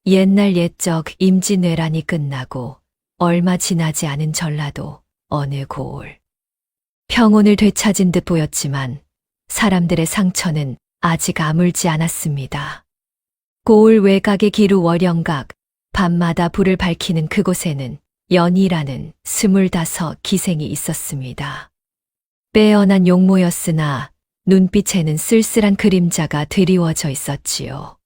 옛날 옛적 임진왜란이 끝나고 얼마 지나지 않은 전라도 어느 고을. 평온을 되찾은 듯 보였지만 사람들의 상처는 아직 아물지 않았습니다. 고을 외곽의 기루 월영각, 밤마다 불을 밝히는 그곳에는 연희라는 25 기생이 있었습니다. 빼어난 용모였으나 눈빛에는 쓸쓸한 그림자가 드리워져 있었지요.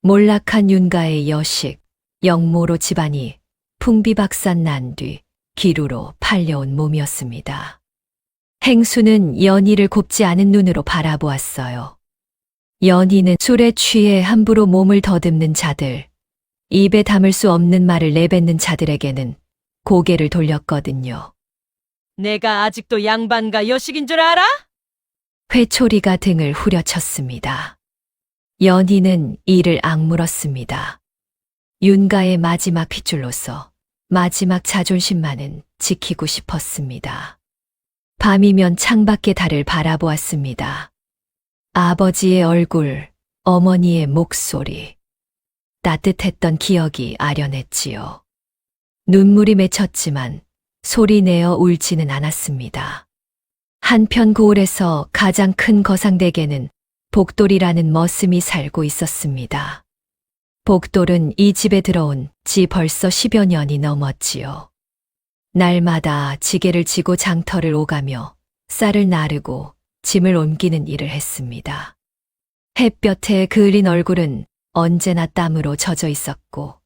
몰락한 윤가의 여식, 영모로 집안이 풍비박산 난 뒤 기루로 팔려온 몸이었습니다. 행수는 연희를 곱지 않은 눈으로 바라보았어요. 연희는 술에 취해 함부로 몸을 더듬는 자들, 입에 담을 수 없는 말을 내뱉는 자들에게는 고개를 돌렸거든요. 내가 아직도 양반가 여식인 줄 알아? 회초리가 등을 후려쳤습니다. 연희는 이를 악물었습니다. 윤가의 마지막 핏줄로서 마지막 자존심만은 지키고 싶었습니다. 밤이면 창밖의 달을 바라보았습니다. 아버지의 얼굴, 어머니의 목소리, 따뜻했던 기억이 아련했지요. 눈물이 맺혔지만 소리내어 울지는 않았습니다. 한편 고을에서 가장 큰 거상댁에는 복돌이라는 머슴이 살고 있었습니다. 복돌은 이 집에 들어온 지 벌써 10여 년이 넘었지요. 날마다 지게를 지고 장터를 오가며 쌀을 나르고 짐을 옮기는 일을 했습니다. 햇볕에 그을린 얼굴은 언제나 땀으로 젖어 있었고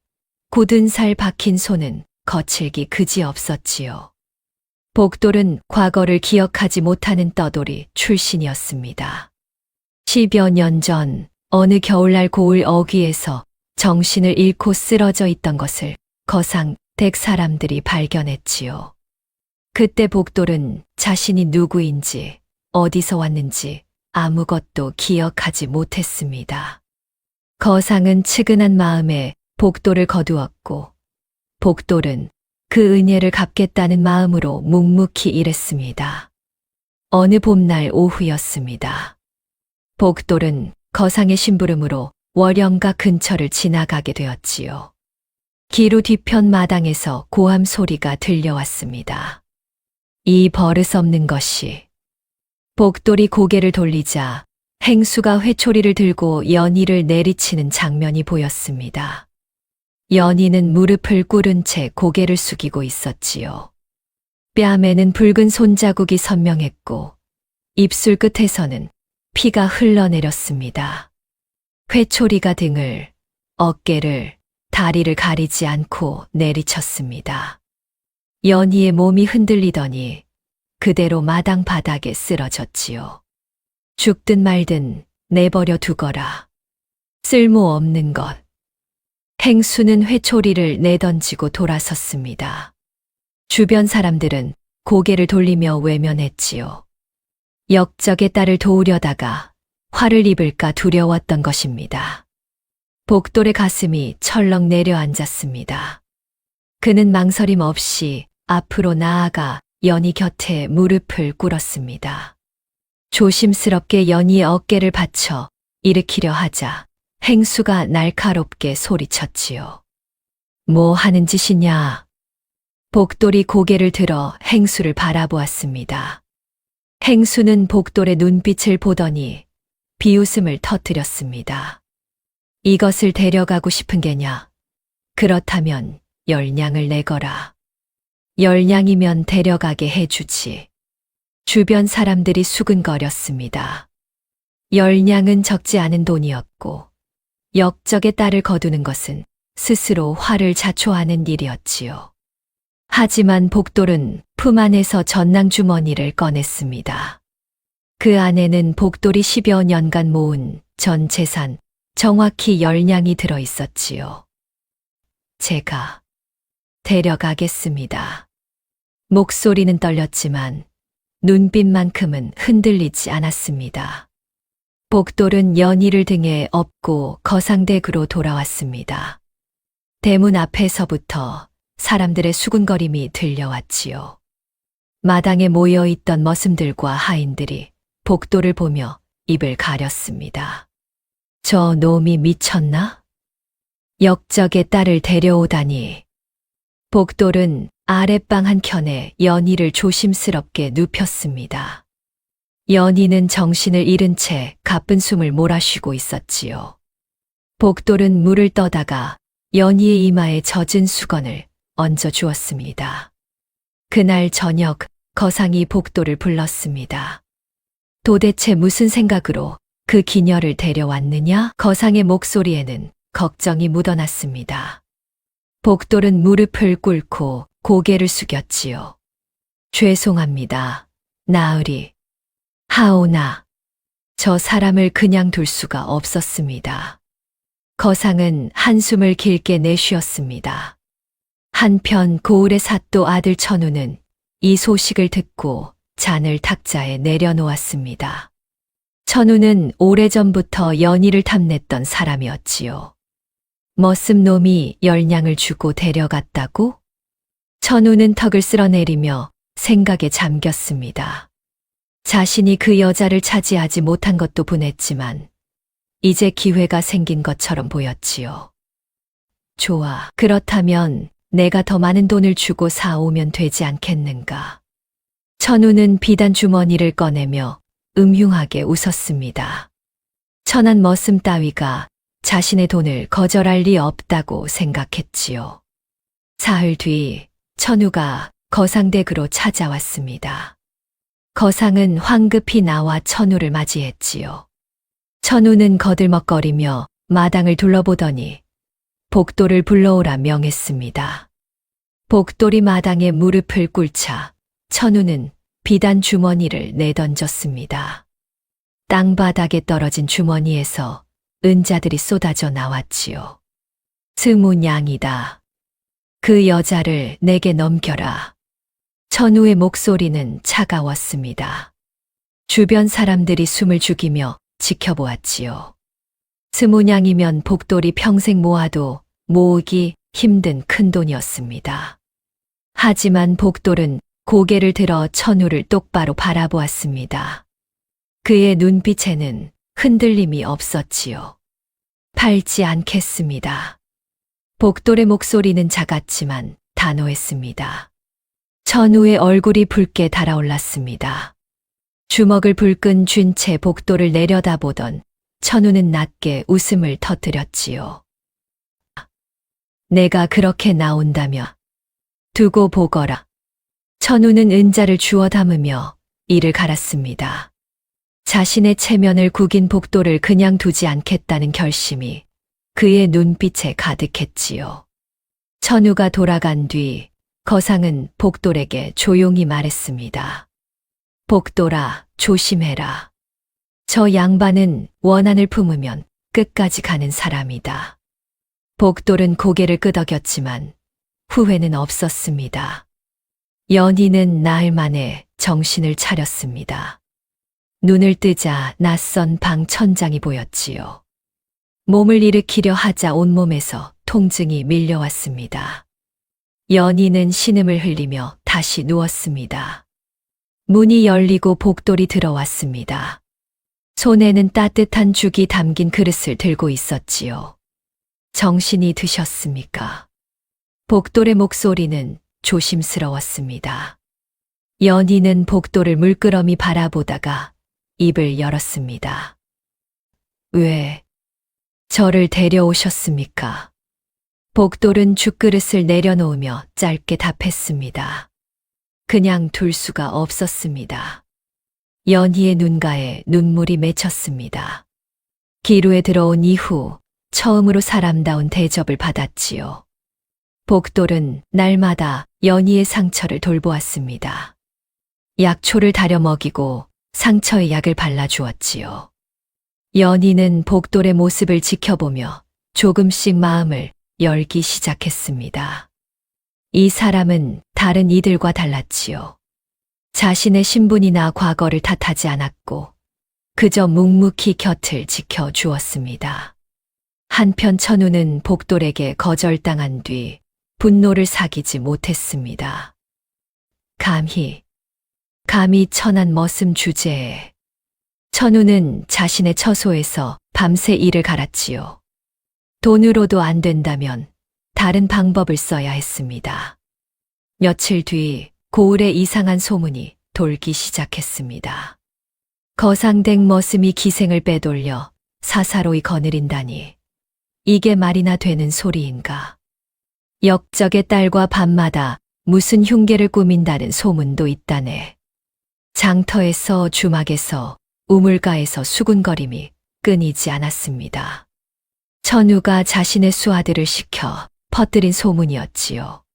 굳은 살 박힌 손은 거칠기 그지없었지요. 복돌은 과거를 기억하지 못하는 떠돌이 출신이었습니다. 10여 년 전 어느 겨울날 고을 어귀에서 정신을 잃고 쓰러져 있던 것을 거상 댁 사람들이 발견했지요. 그때 복돌은 자신이 누구인지 어디서 왔는지 아무것도 기억하지 못했습니다. 거상은 측은한 마음에 복돌을 거두었고 복돌은 그 은혜를 갚겠다는 마음으로 묵묵히 일했습니다. 어느 봄날 오후였습니다. 복돌은 거상의 심부름으로 월영각 근처를 지나가게 되었지요. 기루 뒤편 마당에서 고함 소리가 들려왔습니다. 이 버릇없는 것이. 복돌이 고개를 돌리자 행수가 회초리를 들고 연희를 내리치는 장면이 보였습니다. 연희는 무릎을 꿇은 채 고개를 숙이고 있었지요. 뺨에는 붉은 손자국이 선명했고 입술 끝에서는 피가 흘러내렸습니다. 회초리가 등을, 어깨를, 다리를 가리지 않고 내리쳤습니다. 연희의 몸이 흔들리더니 그대로 마당 바닥에 쓰러졌지요. 죽든 말든 내버려 두거라. 쓸모없는 것. 행수는 회초리를 내던지고 돌아섰습니다. 주변 사람들은 고개를 돌리며 외면했지요. 역적의 딸을 도우려다가 화를 입을까 두려웠던 것입니다. 복돌의 가슴이 철렁 내려앉았습니다. 그는 망설임 없이 앞으로 나아가 연희 곁에 무릎을 꿇었습니다. 조심스럽게 연희의 어깨를 받쳐 일으키려 하자 행수가 날카롭게 소리쳤지요. 뭐 하는 짓이냐? 복돌이 고개를 들어 행수를 바라보았습니다. 행수는 복돌의 눈빛을 보더니 비웃음을 터뜨렸습니다. 이것을 데려가고 싶은 게냐? 그렇다면 10냥을 내거라. 10냥이면 데려가게 해주지. 주변 사람들이 수근거렸습니다. 10냥은 적지 않은 돈이었고 역적의 딸을 거두는 것은 스스로 화를 자초하는 일이었지요. 하지만 복돌은 품 안에서 전낭주머니를 꺼냈습니다. 그 안에는 복돌이 10여 년간 모은 전 재산 정확히 10냥이 들어 있었지요. 제가 데려가겠습니다. 목소리는 떨렸지만 눈빛만큼은 흔들리지 않았습니다. 복돌은 연희를 등에 업고 거상댁으로 돌아왔습니다. 대문 앞에서부터 사람들의 수군거림이 들려왔지요. 마당에 모여있던 머슴들과 하인들이 복돌을 보며 입을 가렸습니다. 저 놈이 미쳤나? 역적의 딸을 데려오다니. 복돌은 아랫방 한켠에 연희를 조심스럽게 눕혔습니다. 연희는 정신을 잃은 채 가쁜 숨을 몰아쉬고 있었지요. 복돌은 물을 떠다가 연희의 이마에 젖은 수건을 얹어 주었습니다. 그날 저녁 거상이 복돌을 불렀습니다. 도대체 무슨 생각으로 그 기녀를 데려왔느냐? 거상의 목소리에는 걱정이 묻어났습니다. 복돌은 무릎을 꿇고 고개를 숙였지요. 죄송합니다. 나으리. 하오나. 저 사람을 그냥 둘 수가 없었습니다. 거상은 한숨을 길게 내쉬었습니다. 한편 고을의 사또 아들 천우는 이 소식을 듣고 잔을 탁자에 내려놓았습니다. 천우는 오래전부터 연희를 탐냈던 사람이었지요. 머슴 놈이 열냥을 주고 데려갔다고? 천우는 턱을 쓸어내리며 생각에 잠겼습니다. 자신이 그 여자를 차지하지 못한 것도 분했지만 이제 기회가 생긴 것처럼 보였지요. 좋아. 그렇다면 내가 더 많은 돈을 주고 사오면 되지 않겠는가? 천우는 비단 주머니를 꺼내며 음흉하게 웃었습니다. 천한 머슴 따위가 자신의 돈을 거절할 리 없다고 생각했지요. 사흘 뒤 천우가 거상댁으로 찾아왔습니다. 거상은 황급히 나와 천우를 맞이했지요. 천우는 거들먹거리며 마당을 둘러보더니 복돌을 불러오라 명했습니다. 복돌이 마당에 무릎을 꿇자 천우는 비단 주머니를 내던졌습니다. 땅바닥에 떨어진 주머니에서 은자들이 쏟아져 나왔지요. 스무냥이다. 그 여자를 내게 넘겨라. 천우의 목소리는 차가웠습니다. 주변 사람들이 숨을 죽이며 지켜보았지요. 스무냥이면 복돌이 평생 모아도 모으기 힘든 큰돈이었습니다. 하지만 복돌은 고개를 들어 천우를 똑바로 바라보았습니다. 그의 눈빛에는 흔들림이 없었지요. 팔지 않겠습니다. 복돌의 목소리는 작았지만 단호했습니다. 천우의 얼굴이 붉게 달아올랐습니다. 주먹을 불끈 쥔 채 복돌을 내려다보던 천우는 낮게 웃음을 터뜨렸지요. 내가 그렇게 나온다며 두고 보거라. 천우는 은자를 주워 담으며 이를 갈았습니다. 자신의 체면을 구긴 복돌을 그냥 두지 않겠다는 결심이 그의 눈빛에 가득했지요. 천우가 돌아간 뒤 거상은 복돌에게 조용히 말했습니다. 복돌아, 조심해라. 저 양반은 원한을 품으면 끝까지 가는 사람이다. 복돌은 고개를 끄덕였지만 후회는 없었습니다. 연희는 나흘 만에 정신을 차렸습니다. 눈을 뜨자 낯선 방 천장이 보였지요. 몸을 일으키려 하자 온몸에서 통증이 밀려왔습니다. 연희는 신음을 흘리며 다시 누웠습니다. 문이 열리고 복돌이 들어왔습니다. 손에는 따뜻한 죽이 담긴 그릇을 들고 있었지요. 정신이 드셨습니까? 복돌의 목소리는 조심스러웠습니다. 연희는 복돌을 물끄러미 바라보다가 입을 열었습니다. 왜 저를 데려오셨습니까? 복돌은 죽그릇을 내려놓으며 짧게 답했습니다. 그냥 둘 수가 없었습니다. 연희의 눈가에 눈물이 맺혔습니다. 기루에 들어온 이후 처음으로 사람다운 대접을 받았지요. 복돌은 날마다 연희의 상처를 돌보았습니다. 약초를 다려 먹이고 상처에 약을 발라주었지요. 연희는 복돌의 모습을 지켜보며 조금씩 마음을 열기 시작했습니다. 이 사람은 다른 이들과 달랐지요. 자신의 신분이나 과거를 탓하지 않았고 그저 묵묵히 곁을 지켜주었습니다. 한편 천우는 복돌에게 거절당한 뒤 분노를 사기지 못했습니다. 감히 천한 머슴 주제에. 천우는 자신의 처소에서 밤새 이를 갈았지요. 돈으로도 안 된다면 다른 방법을 써야 했습니다. 며칠 뒤 고을에 이상한 소문이 돌기 시작했습니다. 거상댁 머슴이 기생을 빼돌려 사사로이 거느린다니 이게 말이나 되는 소리인가. 역적의 딸과 밤마다 무슨 흉계를 꾸민다는 소문도 있다네. 장터에서 주막에서 우물가에서 수군거림이 끊이지 않았습니다. 천우가 자신의 수하들을 시켜 퍼뜨린 소문이었지요.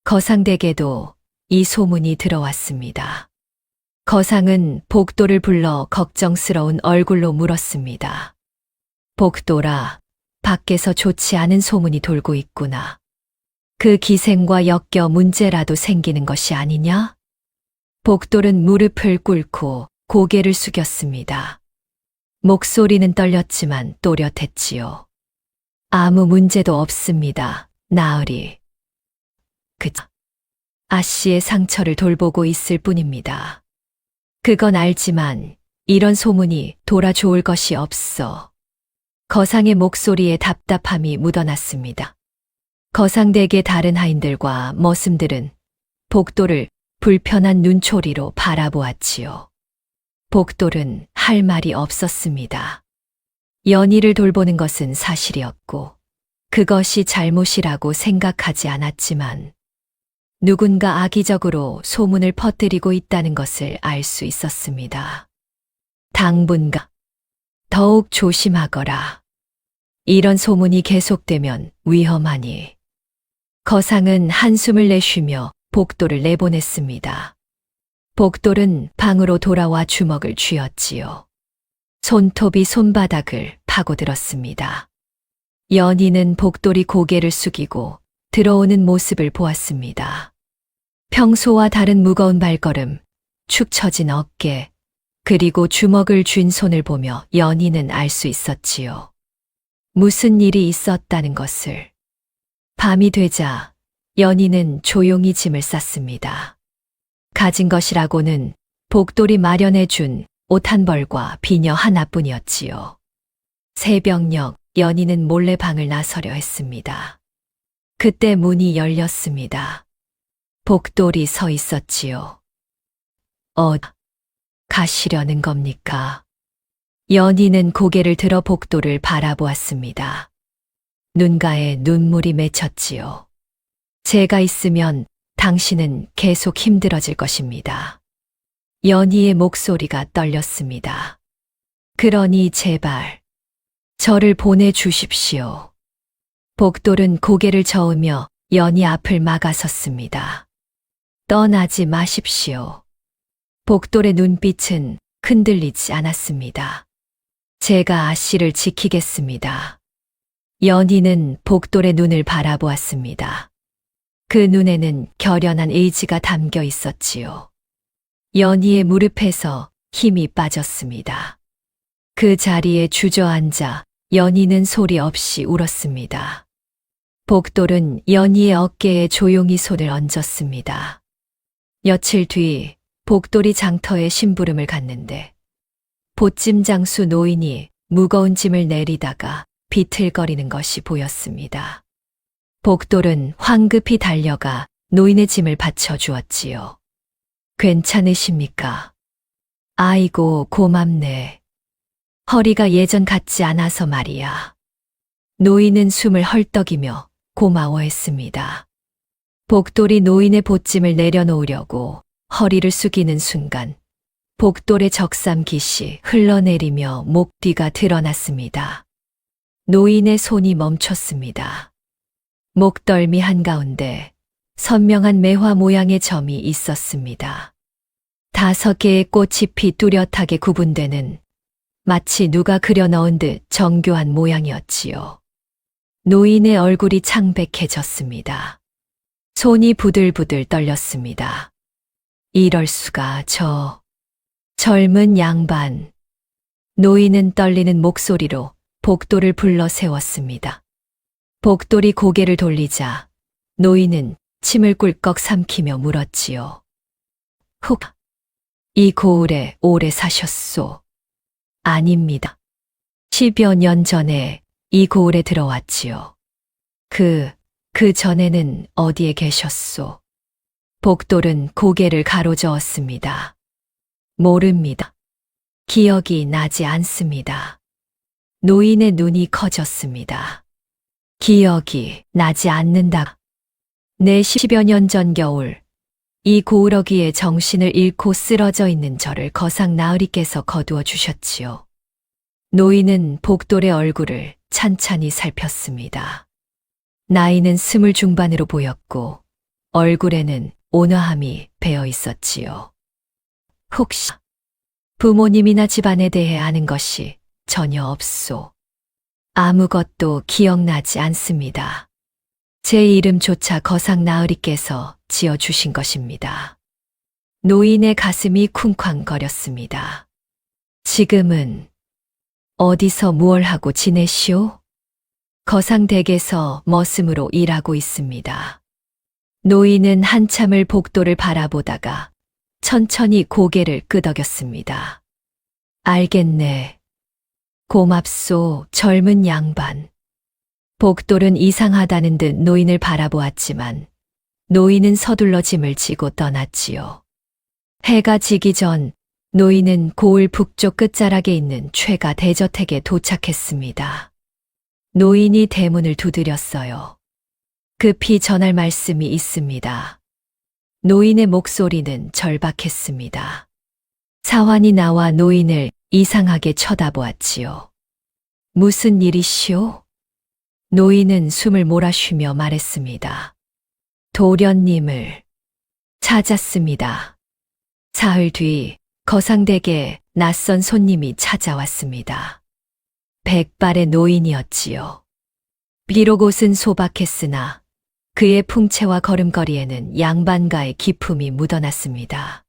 거상댁에도 이 소문이 들어왔습니다. 거상은 복도를 불러 걱정스러운 얼굴로 물었습니다. 복도라, 밖에서 좋지 않은 소문이 돌고 있구나. 그 기생과 엮여 문제라도 생기는 것이 아니냐? 복돌은 무릎을 꿇고 고개를 숙였습니다. 목소리는 떨렸지만 또렷했지요. 아무 문제도 없습니다, 나으리. 그저 아씨의 상처를 돌보고 있을 뿐입니다. 그건 알지만 이런 소문이 돌아 좋을 것이 없어. 거상의 목소리에 답답함이 묻어났습니다. 거상댁의 다른 하인들과 머슴들은 복돌을 불편한 눈초리로 바라보았지요. 복돌은 할 말이 없었습니다. 연희를 돌보는 것은 사실이었고 그것이 잘못이라고 생각하지 않았지만 누군가 악의적으로 소문을 퍼뜨리고 있다는 것을 알 수 있었습니다. 당분간 더욱 조심하거라. 이런 소문이 계속되면 위험하니. 거상은 한숨을 내쉬며 복돌을 내보냈습니다. 복돌은 방으로 돌아와 주먹을 쥐었지요. 손톱이 손바닥을 파고들었습니다. 연희는 복돌이 고개를 숙이고 들어오는 모습을 보았습니다. 평소와 다른 무거운 발걸음, 축 처진 어깨, 그리고 주먹을 쥔 손을 보며 연희는 알 수 있었지요. 무슨 일이 있었다는 것을. 밤이 되자 연희는 조용히 짐을 쌌습니다. 가진 것이라고는 복돌이 마련해 준 옷 한 벌과 비녀 하나뿐이었지요. 새벽녘 연희는 몰래 방을 나서려 했습니다. 그때 문이 열렸습니다. 복돌이 서 있었지요. 가시려는 겁니까? 연희는 고개를 들어 복돌을 바라보았습니다. 눈가에 눈물이 맺혔지요. 제가 있으면 당신은 계속 힘들어질 것입니다. 연희의 목소리가 떨렸습니다. 그러니 제발 저를 보내주십시오. 복돌은 고개를 저으며 연희 앞을 막아섰습니다. 떠나지 마십시오. 복돌의 눈빛은 흔들리지 않았습니다. 제가 아씨를 지키겠습니다. 연희는 복돌의 눈을 바라보았습니다. 그 눈에는 결연한 의지가 담겨 있었지요. 연희의 무릎에서 힘이 빠졌습니다. 그 자리에 주저앉아 연희는 소리 없이 울었습니다. 복돌은 연희의 어깨에 조용히 손을 얹었습니다. 며칠 뒤 복돌이 장터에 심부름을 갔는데 보찜 장수 노인이 무거운 짐을 내리다가 비틀거리는 것이 보였습니다. 복돌은 황급히 달려가 노인의 짐을 받쳐주었지요. 괜찮으십니까? 아이고 고맙네. 허리가 예전 같지 않아서 말이야. 노인은 숨을 헐떡이며 고마워했습니다. 복돌이 노인의 보찜을 내려놓으려고 허리를 숙이는 순간 복돌의 적삼깃이 흘러내리며 목 뒤가 드러났습니다. 노인의 손이 멈췄습니다. 목덜미 한가운데 선명한 매화 모양의 점이 있었습니다. 5개의 꽃잎이 뚜렷하게 구분되는 마치 누가 그려 넣은 듯 정교한 모양이었지요. 노인의 얼굴이 창백해졌습니다. 손이 부들부들 떨렸습니다. 이럴 수가 젊은 양반. 노인은 떨리는 목소리로 복돌을 불러 세웠습니다. 복돌이 고개를 돌리자 노인은 침을 꿀꺽 삼키며 물었지요. 훅. 이 고을에 오래 사셨소? 아닙니다. 10여 년 전에 이 고을에 들어왔지요. 그 전에는 어디에 계셨소? 복돌은 고개를 가로저었습니다. 모릅니다. 기억이 나지 않습니다. 노인의 눈이 커졌습니다. 기억이 나지 않는다. 네 10여 년 전 겨울, 이 고우러기에 정신을 잃고 쓰러져 있는 저를 거상 나으리께서 거두어 주셨지요. 노인은 복돌의 얼굴을 찬찬히 살폈습니다. 나이는 20 중반으로 보였고 얼굴에는 온화함이 배어 있었지요. 혹시 부모님이나 집안에 대해 아는 것이 전혀 없소. 아무것도 기억나지 않습니다. 제 이름조차 거상 나으리께서 지어주신 것입니다. 노인의 가슴이 쿵쾅거렸습니다. 지금은 어디서 무얼 하고 지내시오? 거상댁에서 머슴으로 일하고 있습니다. 노인은 한참을 복도를 바라보다가 천천히 고개를 끄덕였습니다. 알겠네. 고맙소, 젊은 양반. 복돌은 이상하다는 듯 노인을 바라보았지만 노인은 서둘러 짐을 지고 떠났지요. 해가 지기 전 노인은 고을 북쪽 끝자락에 있는 최가 대저택에 도착했습니다. 노인이 대문을 두드렸어요. 급히 전할 말씀이 있습니다. 노인의 목소리는 절박했습니다. 사환이 나와 노인을 이상하게 쳐다보았지요. 무슨 일이시오? 노인은 숨을 몰아쉬며 말했습니다. 도련님을 찾았습니다. 사흘 뒤 거상댁에 낯선 손님이 찾아왔습니다. 백발의 노인이었지요. 비록 옷은 소박했으나 그의 풍채와 걸음걸이에는 양반가의 기품이 묻어났습니다.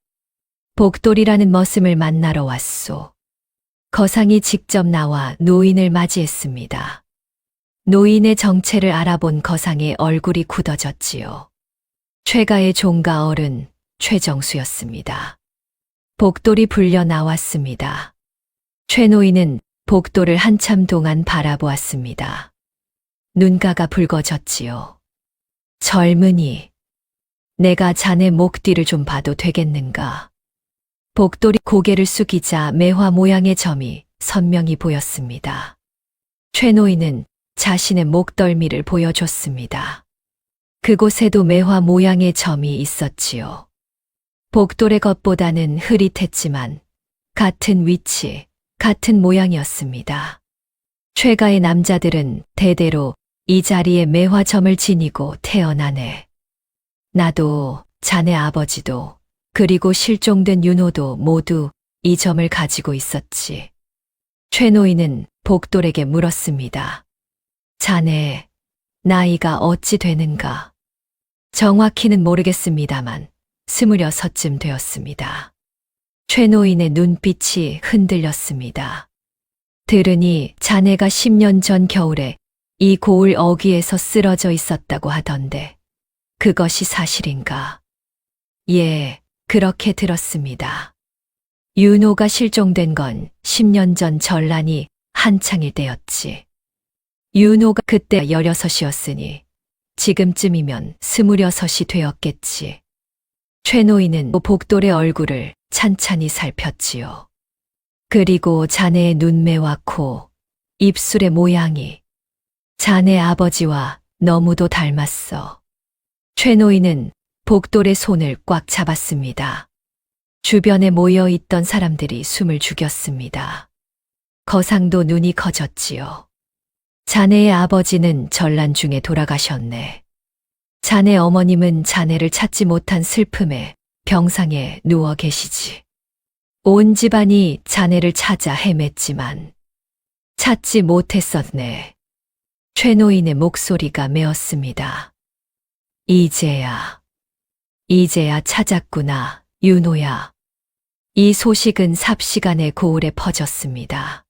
복돌이라는 머슴을 만나러 왔소. 거상이 직접 나와 노인을 맞이했습니다. 노인의 정체를 알아본 거상의 얼굴이 굳어졌지요. 최가의 종가 어른 최정수였습니다. 복돌이 불려 나왔습니다. 최노인은 복돌을 한참 동안 바라보았습니다. 눈가가 붉어졌지요. 젊은이, 내가 자네 목 뒤를 좀 봐도 되겠는가? 복돌이 고개를 숙이자 매화 모양의 점이 선명히 보였습니다. 최노인은 자신의 목덜미를 보여줬습니다. 그곳에도 매화 모양의 점이 있었지요. 복돌의 것보다는 흐릿했지만 같은 위치, 같은 모양이었습니다. 최가의 남자들은 대대로 이 자리에 매화점을 지니고 태어나네. 나도 자네 아버지도 그리고 실종된 윤호도 모두 이 점을 가지고 있었지. 최노인은 복돌에게 물었습니다. 자네, 나이가 어찌 되는가? 정확히는 모르겠습니다만 26쯤 되었습니다. 최노인의 눈빛이 흔들렸습니다. 들으니 자네가 10년 전 겨울에 이 고을 어귀에서 쓰러져 있었다고 하던데 그것이 사실인가? 예, 그렇게 들었습니다. 윤호가 실종된 건 10년 전 전란이 한창일 때였지. 윤호가 그때 16이었으니 지금쯤이면 26이 되었겠지. 최노인은 복돌의 얼굴을 찬찬히 살폈지요. 그리고 자네의 눈매와 코, 입술의 모양이 자네 아버지와 너무도 닮았어. 최노인은 복돌의 손을 꽉 잡았습니다. 주변에 모여 있던 사람들이 숨을 죽였습니다. 거상도 눈이 커졌지요. 자네의 아버지는 전란 중에 돌아가셨네. 자네 어머님은 자네를 찾지 못한 슬픔에 병상에 누워 계시지. 온 집안이 자네를 찾아 헤맸지만 찾지 못했었네. 최노인의 목소리가 메었습니다. 이제야 찾았구나, 윤호야. 이 소식은 삽시간에 고을에 퍼졌습니다.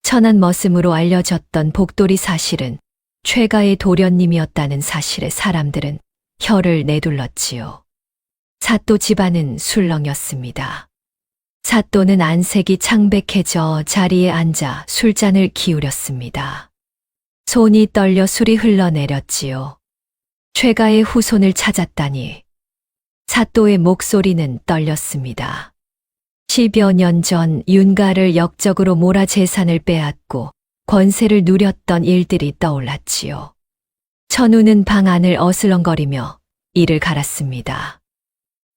천한 머슴으로 알려졌던 복돌이 사실은 최가의 도련님이었다는 사실에 사람들은 혀를 내둘렀지요. 사또 집안은 술렁였습니다. 사또는 안색이 창백해져 자리에 앉아 술잔을 기울였습니다. 손이 떨려 술이 흘러내렸지요. 최가의 후손을 찾았다니. 사또의 목소리는 떨렸습니다. 10여 년 전 윤가를 역적으로 몰아 재산을 빼앗고 권세를 누렸던 일들이 떠올랐지요. 천우는 방 안을 어슬렁거리며 이를 갈았습니다.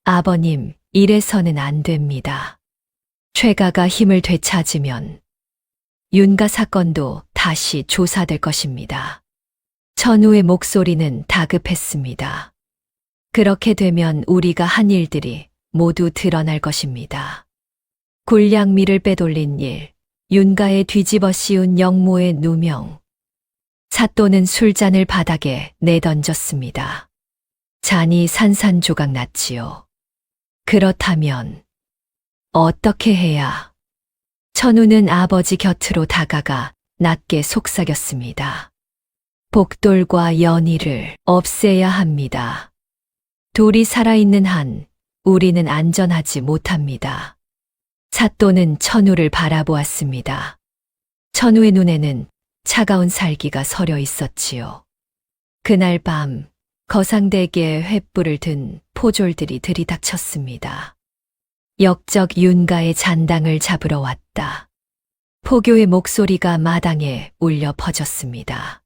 아버님, 이래서는 안 됩니다. 최가가 힘을 되찾으면 윤가 사건도 다시 조사될 것입니다. 천우의 목소리는 다급했습니다. 그렇게 되면 우리가 한 일들이 모두 드러날 것입니다. 굴량미를 빼돌린 일, 윤가에 뒤집어 씌운 영모의 누명. 사또는 술잔을 바닥에 내던졌습니다. 잔이 산산조각 났지요. 그렇다면 어떻게 해야? 천우는 아버지 곁으로 다가가 낮게 속삭였습니다. 복돌과 연희를 없애야 합니다. 둘이 살아있는 한 우리는 안전하지 못합니다. 사또는 천우를 바라보았습니다. 천우의 눈에는 차가운 살기가 서려 있었지요. 그날 밤 거상댁에 횃불을 든 포졸들이 들이닥쳤습니다. 역적 윤가의 잔당을 잡으러 왔다. 포교의 목소리가 마당에 울려 퍼졌습니다.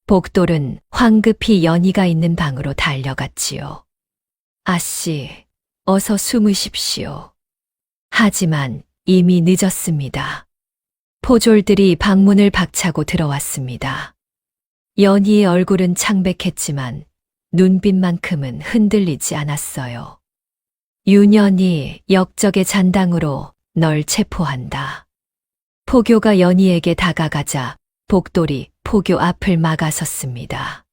복돌은 황급히 연희가 있는 방으로 달려갔지요. 아씨, 어서 숨으십시오. 하지만 이미 늦었습니다. 포졸들이 방문을 박차고 들어왔습니다. 연희의 얼굴은 창백했지만 눈빛만큼은 흔들리지 않았어요. 윤연희 역적의 잔당으로 널 체포한다. 포교가 연희에게 다가가자 복돌이 포교 앞을 막아섰습니다.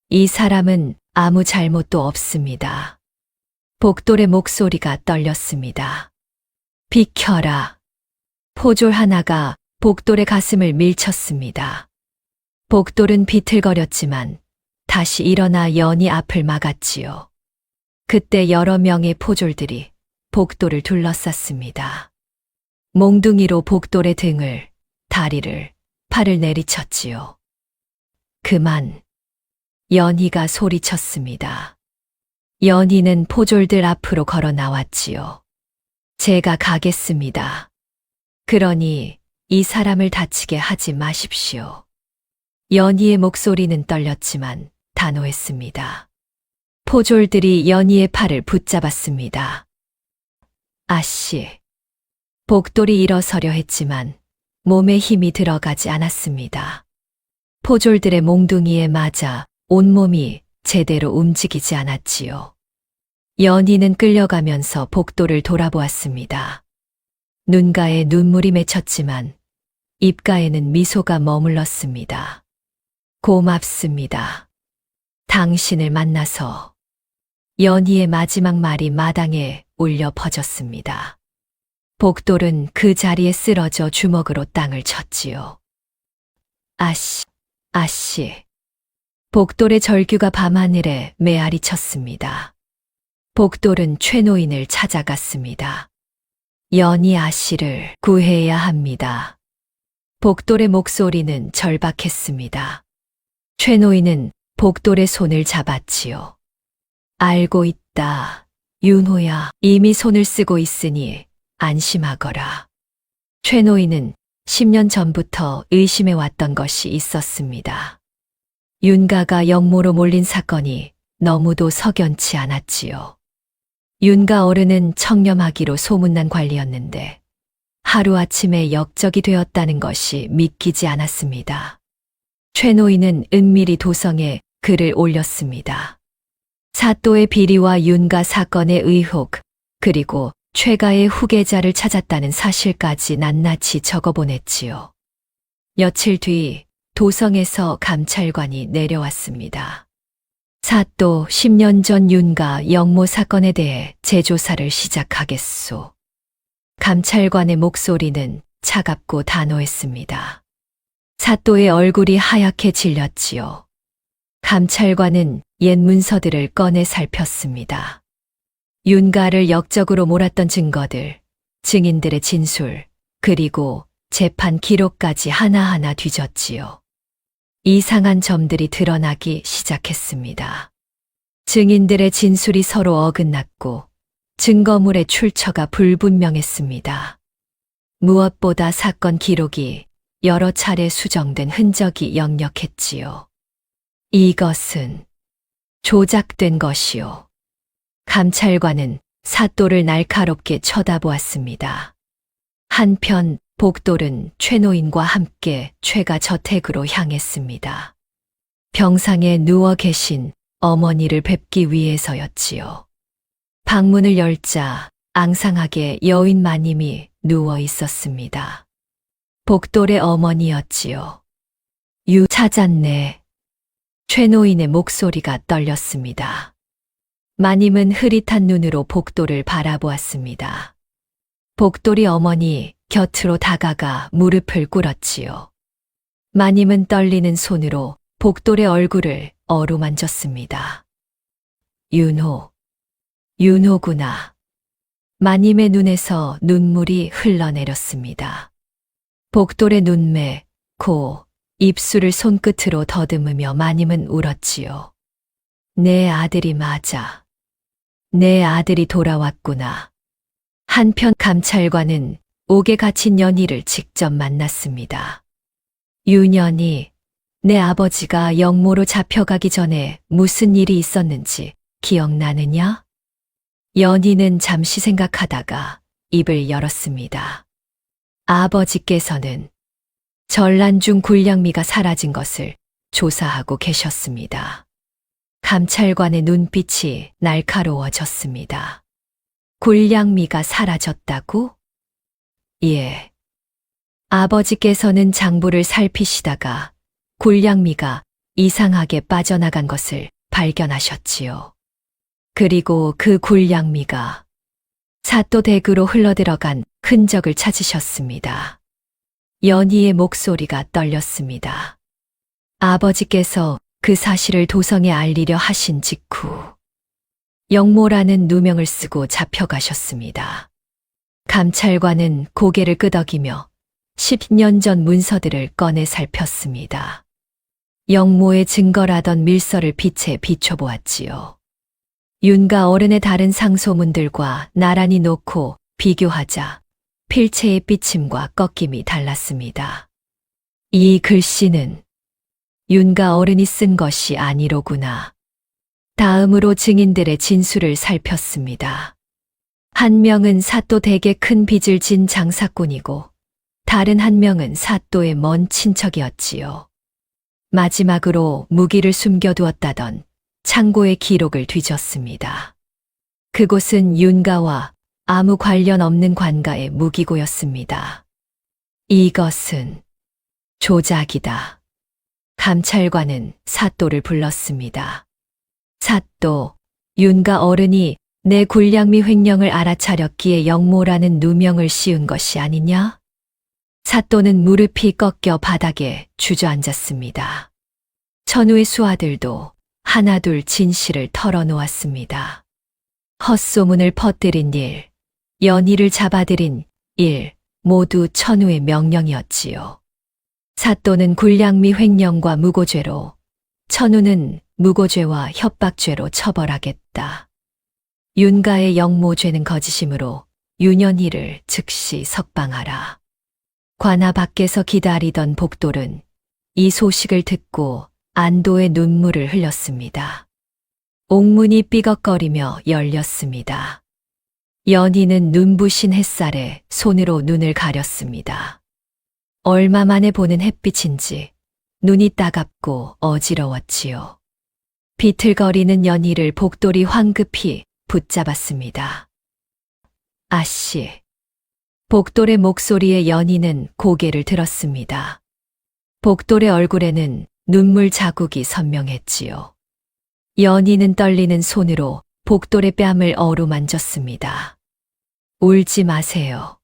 이 사람은 아무 잘못도 없습니다. 복돌의 목소리가 떨렸습니다. 비켜라. 포졸 하나가 복돌의 가슴을 밀쳤습니다. 복돌은 비틀거렸지만 다시 일어나 연희 앞을 막았지요. 그때 여러 명의 포졸들이 복돌을 둘러쌌습니다. 몽둥이로 복돌의 등을, 다리를, 팔을 내리쳤지요. 그만. 연희가 소리쳤습니다. 연희는 포졸들 앞으로 걸어 나왔지요. 제가 가겠습니다. 그러니 이 사람을 다치게 하지 마십시오. 연희의 목소리는 떨렸지만 단호했습니다. 포졸들이 연희의 팔을 붙잡았습니다. 아씨. 복돌이 일어서려 했지만 몸에 힘이 들어가지 않았습니다. 포졸들의 몽둥이에 맞아 온몸이 제대로 움직이지 않았지요. 연희는 끌려가면서 복돌을 돌아보았습니다. 눈가에 눈물이 맺혔지만 입가에는 미소가 머물렀습니다. 고맙습니다. 당신을 만나서. 연희의 마지막 말이 마당에 울려 퍼졌습니다. 복돌은 그 자리에 쓰러져 주먹으로 땅을 쳤지요. 아씨, 아씨. 복돌의 절규가 밤하늘에 메아리 쳤습니다. 복돌은 최노인을 찾아갔습니다. 연희 아씨를 구해야 합니다. 복돌의 목소리는 절박했습니다. 최노인은 복돌의 손을 잡았지요. 알고 있다. 윤호야, 이미 손을 쓰고 있으니 안심하거라. 최노인은 10년 전부터 의심해왔던 것이 있었습니다. 윤가가 영모로 몰린 사건이 너무도 석연치 않았지요. 윤가 어른은 청렴하기로 소문난 관리였는데 하루아침에 역적이 되었다는 것이 믿기지 않았습니다. 최노인은 은밀히 도성에 글을 올렸습니다. 사또의 비리와 윤가 사건의 의혹, 그리고 최가의 후계자를 찾았다는 사실까지 낱낱이 적어보냈지요. 며칠 뒤 도성에서 감찰관이 내려왔습니다. 사또 10년 전 윤가 영모 사건에 대해 재조사를 시작하겠소. 감찰관의 목소리는 차갑고 단호했습니다. 사또의 얼굴이 하얗게 질렸지요. 감찰관은 옛 문서들을 꺼내 살폈습니다. 윤가를 역적으로 몰았던 증거들, 증인들의 진술, 그리고 재판 기록까지 하나하나 뒤졌지요. 이상한 점들이 드러나기 시작했습니다. 증인들의 진술이 서로 어긋났고 증거물의 출처가 불분명했습니다. 무엇보다 사건 기록이 여러 차례 수정된 흔적이 역력했지요. 이것은 조작된 것이요. 감찰관은 사또를 날카롭게 쳐다보았습니다. 한편 복돌은 최노인과 함께 최가 저택으로 향했습니다. 병상에 누워 계신 어머니를 뵙기 위해서였지요. 방문을 열자 앙상하게 여인 마님이 누워 있었습니다. 복돌의 어머니였지요. 찾았네. 최노인의 목소리가 떨렸습니다. 마님은 흐릿한 눈으로 복돌을 바라보았습니다. 복돌이 어머니 곁으로 다가가 무릎을 꿇었지요. 마님은 떨리는 손으로 복돌의 얼굴을 어루만졌습니다. 윤호구나. 마님의 눈에서 눈물이 흘러내렸습니다. 복돌의 눈매, 코, 입술을 손끝으로 더듬으며 마님은 울었지요. 내 아들이 맞아. 내 아들이 돌아왔구나. 한편 감찰관은 옥에 갇힌 연희를 직접 만났습니다. 윤연희, 내 아버지가 영모로 잡혀가기 전에 무슨 일이 있었는지 기억나느냐? 연희는 잠시 생각하다가 입을 열었습니다. 아버지께서는 전란 중 굴량미가 사라진 것을 조사하고 계셨습니다. 감찰관의 눈빛이 날카로워졌습니다. 굴량미가 사라졌다고? 예. 아버지께서는 장부를 살피시다가 굴량미가 이상하게 빠져나간 것을 발견하셨지요. 그리고 그 굴량미가 사또 댁으로 흘러들어간 흔적을 찾으셨습니다. 연희의 목소리가 떨렸습니다. 아버지께서 그 사실을 도성에 알리려 하신 직후 영모라는 누명을 쓰고 잡혀가셨습니다. 감찰관은 고개를 끄덕이며 10년 전 문서들을 꺼내 살폈습니다. 영모의 증거라던 밀서를 빛에 비춰보았지요. 윤가 어른의 다른 상소문들과 나란히 놓고 비교하자 필체의 삐침과 꺾임이 달랐습니다. 이 글씨는 윤가 어른이 쓴 것이 아니로구나. 다음으로 증인들의 진술을 살폈습니다. 한 명은 사또 댁에 큰 빚을 진 장사꾼이고 다른 한 명은 사또의 먼 친척이었지요. 마지막으로 무기를 숨겨두었다던 창고의 기록을 뒤졌습니다. 그곳은 윤가와 아무 관련 없는 관가의 무기고였습니다. 이것은 조작이다. 감찰관은 사또를 불렀습니다. 사또, 윤가 어른이 내 굴량미 횡령을 알아차렸기에 영모라는 누명을 씌운 것이 아니냐? 사또는 무릎이 꺾여 바닥에 주저앉았습니다. 천우의 수하들도 하나둘 진실을 털어놓았습니다. 헛소문을 퍼뜨린 일, 연희를 잡아들인 일, 모두 천우의 명령이었지요. 사또는 굴량미 횡령과 무고죄로, 천우는 무고죄와 협박죄로 처벌하겠다. 윤가의 영모죄는 거짓이므로 윤연희를 즉시 석방하라. 관아 밖에서 기다리던 복돌은 이 소식을 듣고 안도의 눈물을 흘렸습니다. 옥문이 삐걱거리며 열렸습니다. 연희는 눈부신 햇살에 손으로 눈을 가렸습니다. 얼마 만에 보는 햇빛인지 눈이 따갑고 어지러웠지요. 비틀거리는 연희를 복돌이 황급히 붙잡았습니다. 아씨. 복돌의 목소리에 연희는 고개를 들었습니다. 복돌의 얼굴에는 눈물 자국이 선명했지요. 연희는 떨리는 손으로 복돌의 뺨을 어루만졌습니다. 울지 마세요.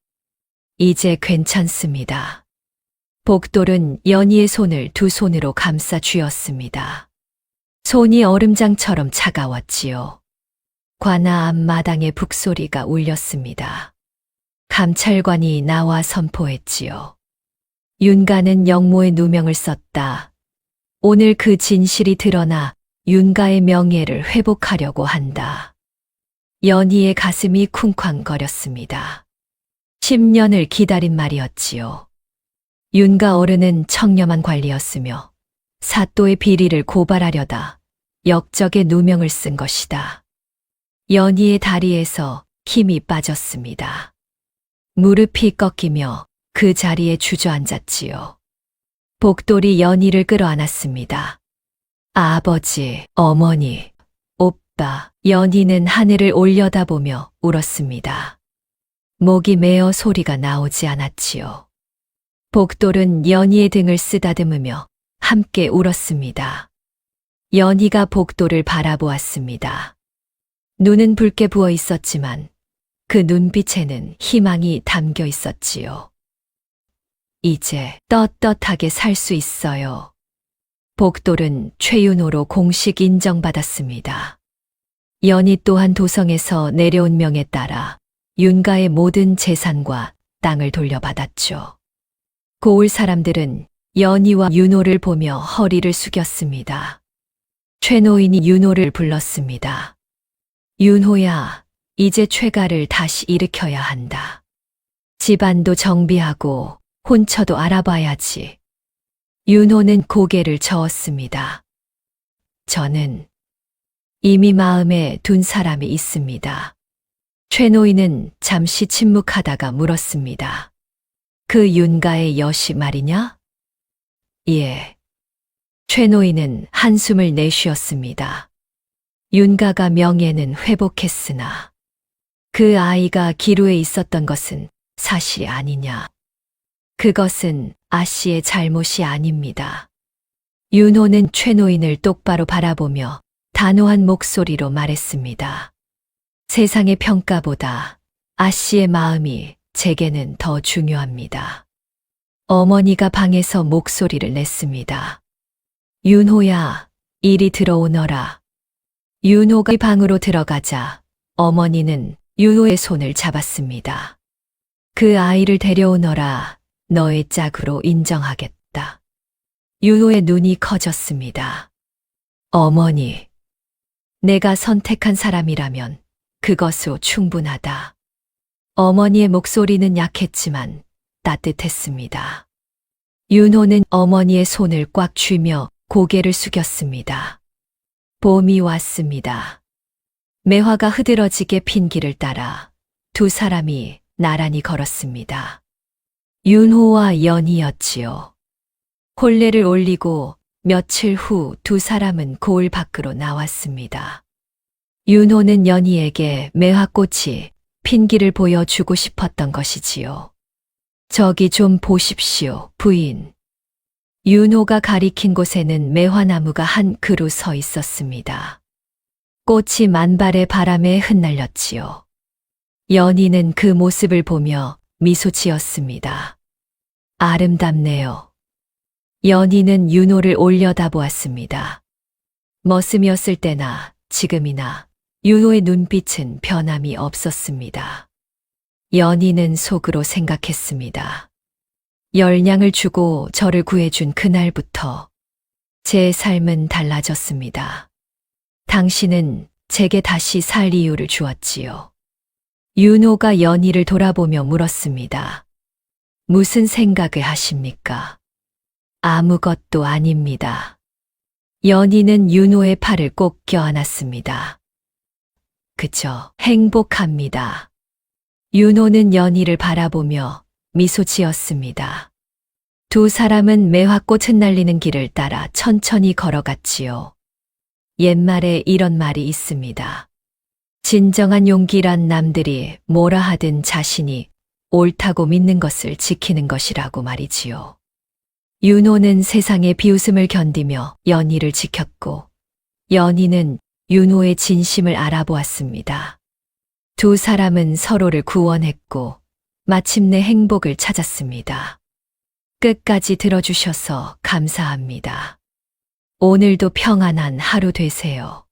이제 괜찮습니다. 복돌은 연희의 손을 두 손으로 감싸 쥐었습니다. 손이 얼음장처럼 차가웠지요. 관아 앞마당의 북소리가 울렸습니다. 감찰관이 나와 선포했지요. 윤가는 영모의 누명을 썼다. 오늘 그 진실이 드러나 윤가의 명예를 회복하려고 한다. 연희의 가슴이 쿵쾅거렸습니다. 10년을 기다린 말이었지요. 윤가 어른은 청렴한 관리였으며 사또의 비리를 고발하려다 역적의 누명을 쓴 것이다. 연희의 다리에서 힘이 빠졌습니다. 무릎이 꺾이며 그 자리에 주저앉았지요. 복돌이 연희를 끌어안았습니다. 아버지, 어머니, 오빠, 연희는 하늘을 올려다보며 울었습니다. 목이 메어 소리가 나오지 않았지요. 복돌은 연희의 등을 쓰다듬으며 함께 울었습니다. 연희가 복돌을 바라보았습니다. 눈은 붉게 부어 있었지만 그 눈빛에는 희망이 담겨 있었지요. 이제 떳떳하게 살 수 있어요. 복돌은 최윤호로 공식 인정받았습니다. 연희 또한 도성에서 내려온 명에 따라 윤가의 모든 재산과 땅을 돌려받았죠. 고을 사람들은 연희와 윤호를 보며 허리를 숙였습니다. 최노인이 윤호를 불렀습니다. 윤호야, 이제 최가를 다시 일으켜야 한다. 집안도 정비하고 혼처도 알아봐야지. 윤호는 고개를 저었습니다. 저는 이미 마음에 둔 사람이 있습니다. 최노인은 잠시 침묵하다가 물었습니다. 그 윤가의 여시 말이냐? 예. 최노인은 한숨을 내쉬었습니다. 윤가가 명예는 회복했으나 그 아이가 기루에 있었던 것은 사실이 아니냐. 그것은 아씨의 잘못이 아닙니다. 윤호는 최노인을 똑바로 바라보며 단호한 목소리로 말했습니다. 세상의 평가보다 아씨의 마음이 제게는 더 중요합니다. 어머니가 방에서 목소리를 냈습니다. 윤호야, 이리 들어오너라. 윤호가 방으로 들어가자 어머니는 윤호의 손을 잡았습니다. 그 아이를 데려오너라. 너의 짝으로 인정하겠다. 윤호의 눈이 커졌습니다. 어머니, 내가 선택한 사람이라면 그것으로 충분하다. 어머니의 목소리는 약했지만 따뜻했습니다. 윤호는 어머니의 손을 꽉 쥐며 고개를 숙였습니다. 봄이 왔습니다. 매화가 흐드러지게 핀 길을 따라 두 사람이 나란히 걸었습니다. 윤호와 연희였지요. 혼례를 올리고 며칠 후 두 사람은 고을 밖으로 나왔습니다. 윤호는 연희에게 매화꽃이 핀 길을 보여주고 싶었던 것이지요. 저기 좀 보십시오, 부인. 윤호가 가리킨 곳에는 매화나무가 한 그루 서 있었습니다. 꽃이 만발의 바람에 흩날렸지요. 연희는 그 모습을 보며 미소 지었습니다. 아름답네요. 연희는 윤호를 올려다보았습니다. 머슴이었을 때나 지금이나 윤호의 눈빛은 변함이 없었습니다. 연희는 속으로 생각했습니다. 열냥을 주고 저를 구해준 그날부터 제 삶은 달라졌습니다. 당신은 제게 다시 살 이유를 주었지요. 윤호가 연희를 돌아보며 물었습니다. 무슨 생각을 하십니까? 아무것도 아닙니다. 연희는 윤호의 팔을 꼭 껴안았습니다. 그저 행복합니다. 윤호는 연희를 바라보며 미소 지었습니다. 두 사람은 매화꽃 흩날리는 길을 따라 천천히 걸어갔지요. 옛말에 이런 말이 있습니다. 진정한 용기란 남들이 뭐라 하든 자신이 옳다고 믿는 것을 지키는 것이라고 말이지요. 윤호는 세상의 비웃음을 견디며 연희를 지켰고, 연희는 윤호의 진심을 알아보았습니다. 두 사람은 서로를 구원했고, 마침내 행복을 찾았습니다. 끝까지 들어주셔서 감사합니다. 오늘도 평안한 하루 되세요.